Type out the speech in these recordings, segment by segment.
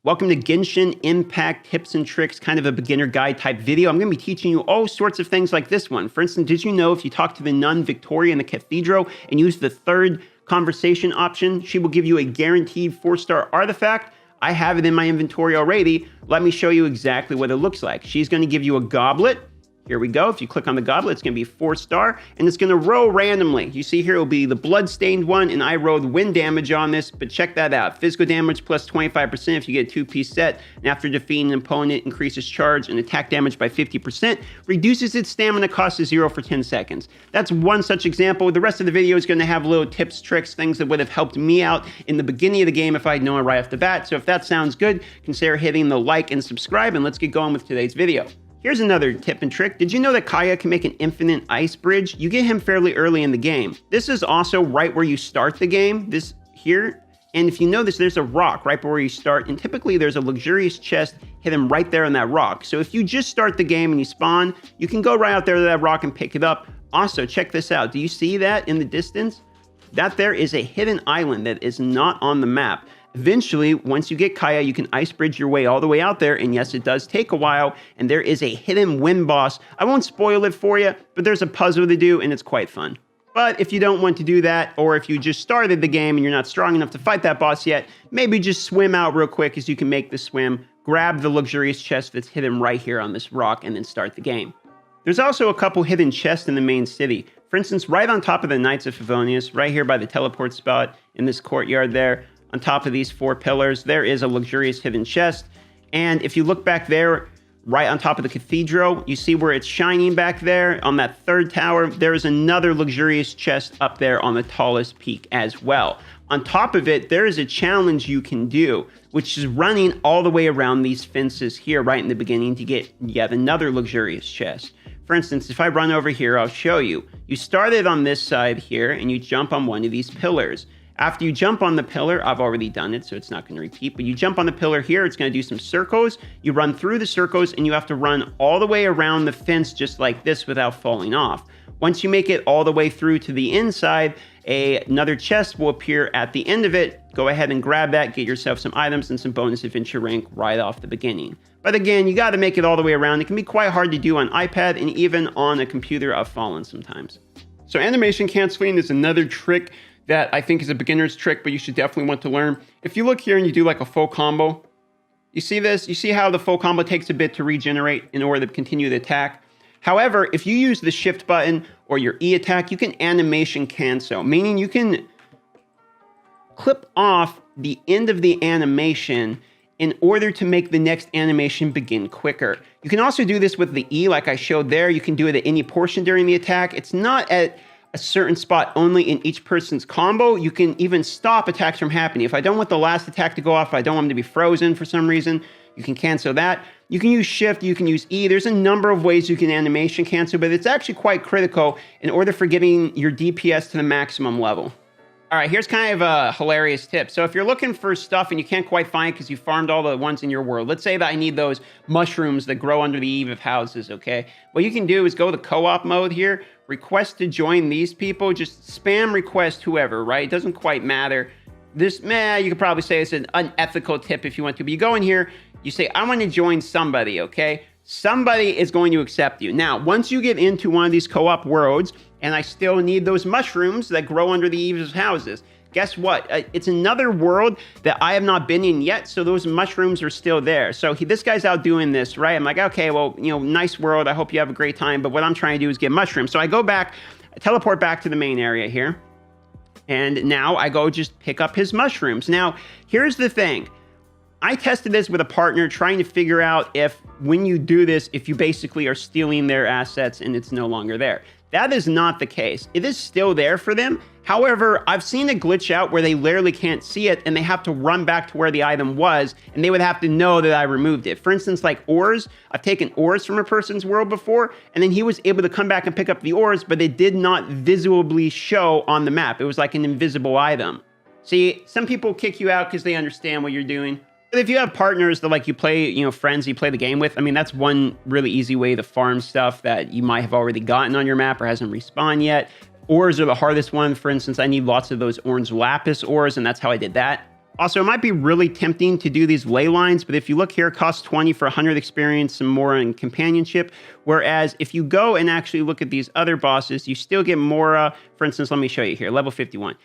Welcome to Genshin Impact Tips and Tricks, kind of a beginner guide type video. I'm going to be teaching you all sorts of things like this one. For instance, did you know if you talk to the nun Victoria in the cathedral and use the third conversation option, she will give you a guaranteed 4-star artifact? I have it in my inventory already. Let me show you exactly what it looks like. She's going to give you a goblet. Here we go. If you click on the goblet, it's going to be 4-star, and it's going to roll randomly. You see here, it will be the blood-stained one, and I rolled wind damage on this, but check that out. Physical damage plus 25% if you get a 2-piece set, and after defeating an opponent, increases charge and attack damage by 50%, reduces its stamina cost to 0 for 10 seconds. That's one such example. The rest of the video is going to have little tips, tricks, things that would have helped me out in the beginning of the game if I had known it right off the bat. So if that sounds good, consider hitting the like and subscribe, and let's get going with today's video. Here's another tip and trick. Did you know that Kaya can make an infinite ice bridge? You get him fairly early in the game. This is also right where you start the game, this here. And if you notice, there's a rock right where you start, and typically there's a luxurious chest hidden right there on that rock. So if you just start the game and you spawn, you can go right out there to that rock and pick it up. Also, check this out. Do you see that in the distance? That there is a hidden island that is not on the map. Eventually, once you get Kaya, you can ice bridge your way all the way out there, and yes, it does take a while, and there is a hidden wind boss. I won't spoil it for you, but there's a puzzle to do, and it's quite fun. But if you don't want to do that, or if you just started the game and you're not strong enough to fight that boss yet, maybe just swim out real quick as you can make the swim, grab the luxurious chest that's hidden right here on this rock, and then start the game. There's also a couple hidden chests in the main city. For instance, right on top of the Knights of Favonius, right here by the teleport spot in this courtyard there, on top of these 4 pillars, there is a luxurious hidden chest. And if you look back there, right on top of the cathedral, you see where it's shining back there on that 3rd tower. There is another luxurious chest up there on the tallest peak as well. On top of it, there is a challenge you can do, which is running all the way around these fences here right in the beginning to get yet another luxurious chest. For instance, if I run over here, I'll show you. You started on this side here and you jump on one of these pillars. After you jump on the pillar, I've already done it, so it's not going to repeat, but you jump on the pillar here, it's going to do some circles. You run through the circles, and you have to run all the way around the fence just like this without falling off. Once you make it all the way through to the inside, another chest will appear at the end of it. Go ahead and grab that, get yourself some items and some bonus adventure rank right off the beginning. But again, you got to make it all the way around. It can be quite hard to do on iPad and even on a computer. I've fallen sometimes. So animation canceling is another trick that I think is a beginner's trick, but you should definitely want to learn. If you look here and you do like a full combo, you see this? You see how the full combo takes a bit to regenerate in order to continue the attack? However, if you use the shift button or your E attack, you can animation cancel, meaning you can clip off the end of the animation in order to make the next animation begin quicker. You can also do this with the E like I showed there. You can do it at any portion during the attack. It's not at a certain spot only in each person's combo. You can even stop attacks from happening. If I don't want the last attack to go off, if I don't want them to be frozen for some reason, you can cancel that. You can use shift, you can use E. There's a number of ways you can animation cancel, but it's actually quite critical in order for getting your DPS to the maximum level. All right, here's kind of a hilarious tip. So if you're looking for stuff and you can't quite find it because you farmed all the ones in your world, let's say that I need those mushrooms that grow under the eave of houses, okay? What you can do is go to co-op mode here, request to join these people, just spam request whoever, right? It doesn't quite matter. This, you could probably say it's an unethical tip if you want to, but you go in here, you say, I want to join somebody, okay? Somebody is going to accept you. Now, once you get into one of these co-op worlds, and I still need those mushrooms that grow under the eaves of houses, guess what? It's another world that I have not been in yet, so those mushrooms are still there. So this guy's out doing this, right? I'm like, okay, well, nice world. I hope you have a great time, but what I'm trying to do is get mushrooms. So I go back, I teleport back to the main area here, and now I go just pick up his mushrooms. Now, here's the thing. I tested this with a partner trying to figure out if when you do this, if you basically are stealing their assets and it's no longer there. That is not the case. It is still there for them. However, I've seen it glitch out where they literally can't see it and they have to run back to where the item was and they would have to know that I removed it. For instance, like ores, I've taken ores from a person's world before and then he was able to come back and pick up the ores, but it did not visibly show on the map. It was like an invisible item. See, some people kick you out because they understand what you're doing. But if you have partners that like you play, friends you play the game with, I mean, that's one really easy way to farm stuff that you might have already gotten on your map or hasn't respawned yet. Ores are the hardest one. For instance, I need lots of those orange lapis ores, and that's how I did that. Also, it might be really tempting to do these ley lines, but if you look here, it costs 20 for 100 experience, some more in companionship. Whereas if you go and actually look at these other bosses, you still get more, for instance, let me show you here, level 51.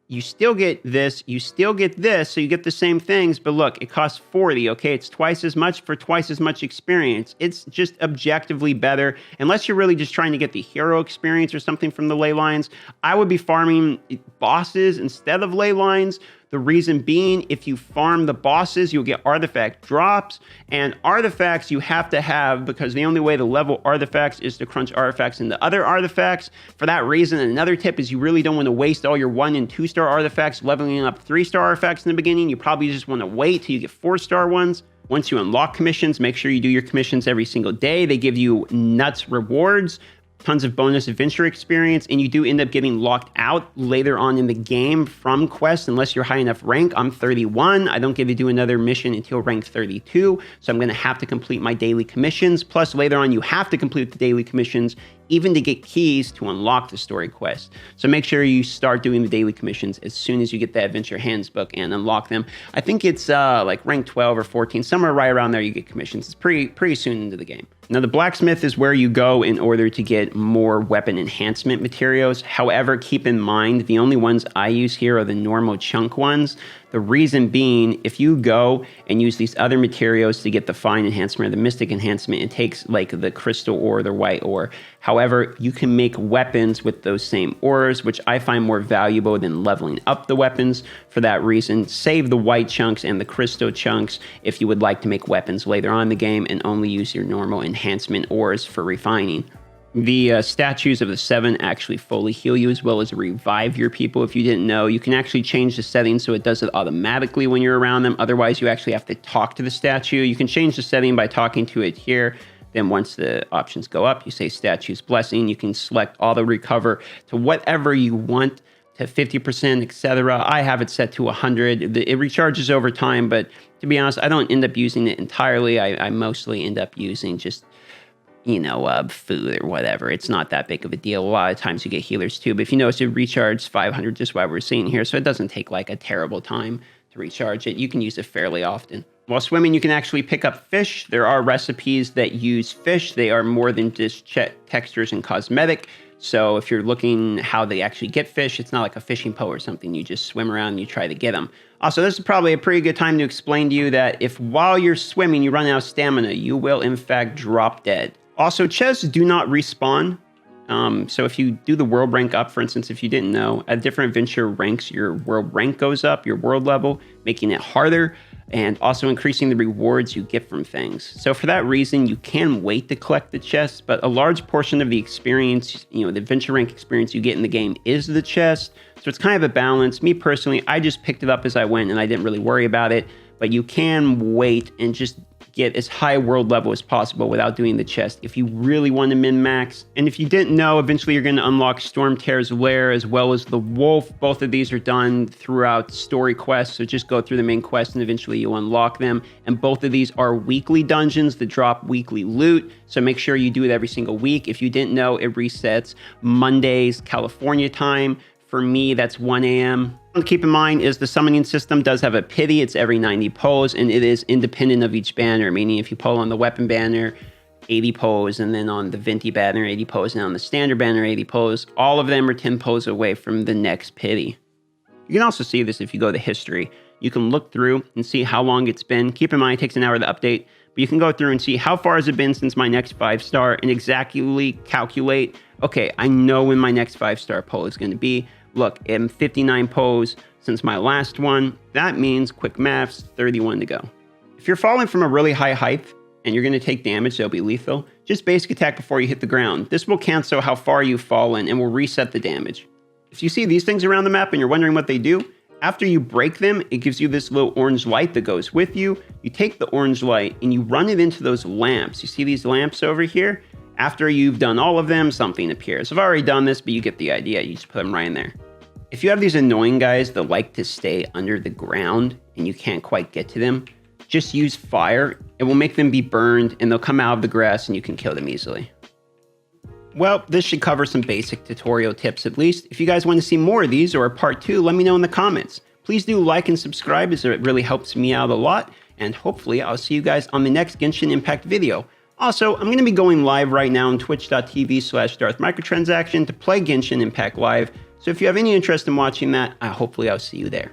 You still get this, you still get this, so you get the same things, but look, it costs 40, okay? It's twice as much for twice as much experience. It's just objectively better. Unless you're really just trying to get the hero experience or something from the ley lines, I would be farming bosses instead of ley lines. The reason being, if you farm the bosses, you'll get artifact drops, and artifacts you have to have because the only way to level artifacts is to crunch artifacts into other artifacts. For that reason, another tip is you really don't want to waste all your 1 and 2 star artifacts leveling up 3-star artifacts in the beginning. You probably just want to wait till you get 4-star ones. Once you unlock commissions, make sure you do your commissions every single day. They give you nuts rewards, tons of bonus adventure experience, and you do end up getting locked out later on in the game from quests unless you're high enough rank. I'm 31. I don't get to do another mission until rank 32, so I'm going to have to complete my daily commissions. Plus, later on, you have to complete the daily commissions even to get keys to unlock the story quest. So make sure you start doing the daily commissions as soon as you get the Adventure Hands book and unlock them. I think it's like rank 12 or 14, somewhere right around there you get commissions. It's pretty soon into the game. Now, the Blacksmith is where you go in order to get more weapon enhancement materials. However, keep in mind, the only ones I use here are the normal chunk ones. The reason being, if you go and use these other materials to get the fine enhancement or the mystic enhancement, it takes like the crystal ore, the white ore. However, you can make weapons with those same ores, which I find more valuable than leveling up the weapons. For that reason, save the white chunks and the crystal chunks if you would like to make weapons later on in the game, and only use your normal enhancement ores for refining. The statues of the 7 actually fully heal you as well as revive your people. If you didn't know, you can actually change the settings so it does it automatically when you're around them. Otherwise, you actually have to talk to the statue. You can change the setting by talking to it here. Then once the options go up, you say Statue's Blessing. You can select auto recover to whatever you want, to 50%, etc. I have it set to 100. It recharges over time, but to be honest, I don't end up using it entirely. I mostly end up using just food or whatever. It's not that big of a deal. A lot of times you get healers too, but if you notice, it recharges 500 just while we're seeing here, so it doesn't take like a terrible time to recharge it. You can use it fairly often. While swimming, you can actually pick up fish. There are recipes that use fish. They are more than just textures and cosmetic. So if you're looking how they actually get fish, it's not like a fishing pole or something. You just swim around and you try to get them. Also, this is probably a pretty good time to explain to you that if while you're swimming you run out of stamina, you will in fact drop dead. Also, chests do not respawn. So if you do the world rank up, for instance, if you didn't know, at different adventure ranks, your world rank goes up, your world level, making it harder, and also increasing the rewards you get from things. So for that reason, you can wait to collect the chests, but a large portion of the experience, the adventure rank experience you get in the game is the chest. So it's kind of a balance. Me personally, I just picked it up as I went and I didn't really worry about it, but you can wait and just get as high world level as possible without doing the chest if you really want to min-max. And if you didn't know, eventually you're going to unlock Stormtear's Lair as well as the Wolf. Both of these are done throughout story quests, so just go through the main quest and eventually you'll unlock them. And both of these are weekly dungeons that drop weekly loot, so make sure you do it every single week. If you didn't know, it resets Mondays, California time. For me, that's 1 a.m. Keep in mind is the summoning system does have a pity. It's every 90 pulls, and it is independent of each banner, meaning if you pull on the weapon banner, 80 pulls, and then on the Venti banner, 80 pulls, and on the standard banner, 80 pulls, all of them are 10 pulls away from the next pity. You can also see this if you go to history. You can look through and see how long it's been. Keep in mind, it takes an hour to update, but you can go through and see how far has it been since my next 5-star and exactly calculate, okay, I know when my next 5-star pull is going to be. Look, I'm 59 pulls since my last one. That means, quick maths, 31 to go. If you're falling from a really high height and you're going to take damage, they'll be lethal, just basic attack before you hit the ground. This will cancel how far you've fallen and will reset the damage. If you see these things around the map and you're wondering what they do, after you break them, it gives you this little orange light that goes with you. You take the orange light and you run it into those lamps. You see these lamps over here? After you've done all of them, something appears. I've already done this, but you get the idea. You just put them right in there. If you have these annoying guys that like to stay under the ground and you can't quite get to them, just use fire. It will make them be burned and they'll come out of the grass and you can kill them easily. Well, this should cover some basic tutorial tips at least. If you guys want to see more of these or a part 2, let me know in the comments. Please do like and subscribe, as it really helps me out a lot. And hopefully I'll see you guys on the next Genshin Impact video. Also, I'm going to be going live right now on twitch.tv/DarthMicrotransaction to play Genshin Impact live. So if you have any interest in watching that, hopefully I'll see you there.